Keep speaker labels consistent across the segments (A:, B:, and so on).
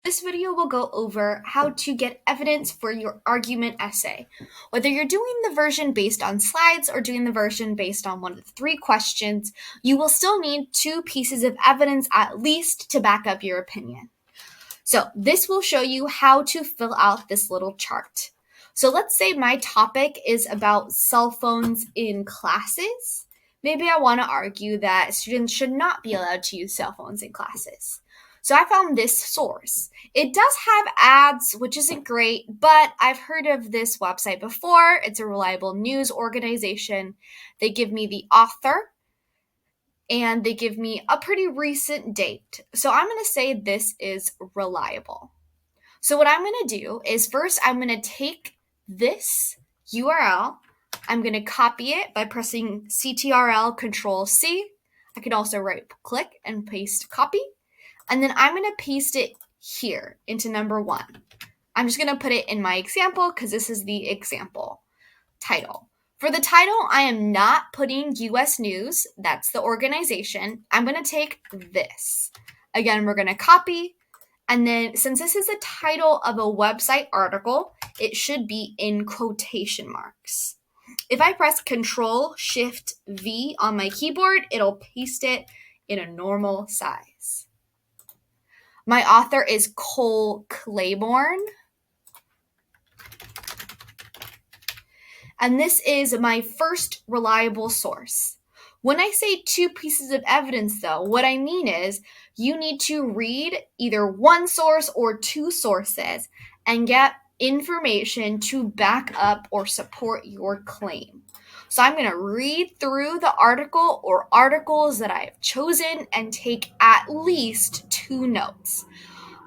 A: This video will go over how to get evidence for your argument essay. Whether you're doing the version based on slides or doing the version based on one of the 3 questions, you will still need 2 pieces of evidence at least to back up your opinion. So this will show you how to fill out this little chart. So let's say my topic is about cell phones in classes. Maybe I want to argue that students should not be allowed to use cell phones in classes. So I found this source. It does have ads, which isn't great, but I've heard of this website before. It's a reliable news organization. They give me the author, and they give me a pretty recent date. So I'm going to say this is reliable. So what I'm going to do is first I'm going to take this URL. I'm going to copy it by pressing Ctrl Control C. I can also right click and paste copy. And then I'm going to paste it here into number 1. I'm just going to put it in my example because this is the example title. For the title, I am not putting US News. That's the organization. I'm going to take this. Again, we're going to copy. And then since this is the title of a website article, it should be in quotation marks. If I press Control-Shift-V on my keyboard, it'll paste it in a normal size. My author is Cole Claiborne. And this is my first reliable source. When I say 2 pieces of evidence, though, what I mean is you need to read either one source or 2 sources and get information to back up or support your claim. So I'm going to read through the article or articles that I have chosen and take at least 2 notes.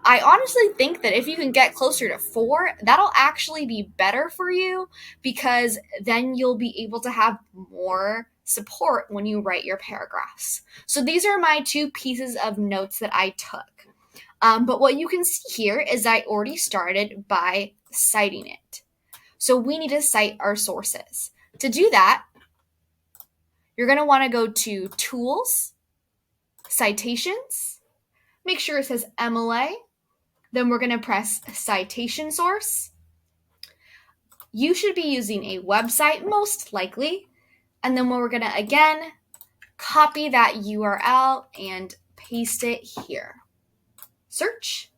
A: I honestly think that if you can get closer to 4, that'll actually be better for you because then you'll be able to have more support when you write your paragraphs. So these are my 2 pieces of notes that I took. But what you can see here is I already started by citing it. So we need to cite our sources. To do that, you're going to want to go to Tools, Citations, make sure it says MLA. Then we're going to press citation source. You should be using a website, most likely. And then we're going to, again, copy that URL and paste it here. Search.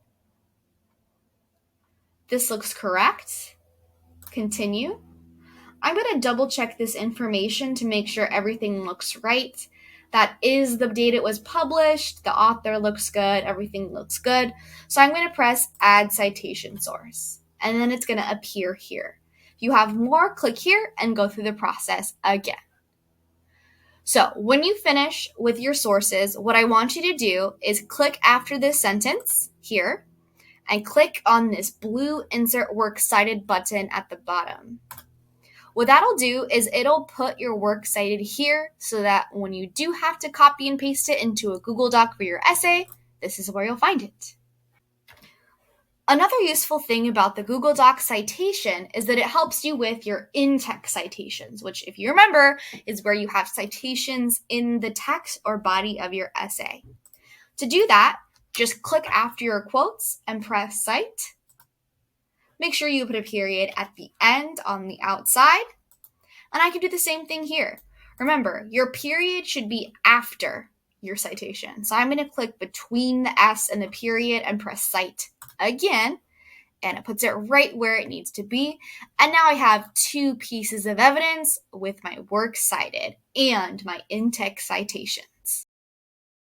A: This looks correct. Continue. I'm going to double check this information to make sure everything looks right. That is the date it was published. The author looks good. Everything looks good. So I'm going to press Add Citation Source. And then it's going to appear here. If you have more, click here and go through the process again. So when you finish with your sources, what I want you to do is click after this sentence here and click on this blue Insert Works Cited button at the bottom. What that'll do is it'll put your work cited here so that when you do have to copy and paste it into a Google Doc for your essay, this is where you'll find it. Another useful thing about the Google Doc citation is that it helps you with your in-text citations, which if you remember is where you have citations in the text or body of your essay. To do that, just click after your quotes and press Cite. Make sure you put a period at the end on the outside. And I can do the same thing here. Remember, your period should be after your citation. So I'm going to click between the S and the period and press Cite again. And it puts it right where it needs to be. And now I have 2 pieces of evidence with my works cited and my in-text citations.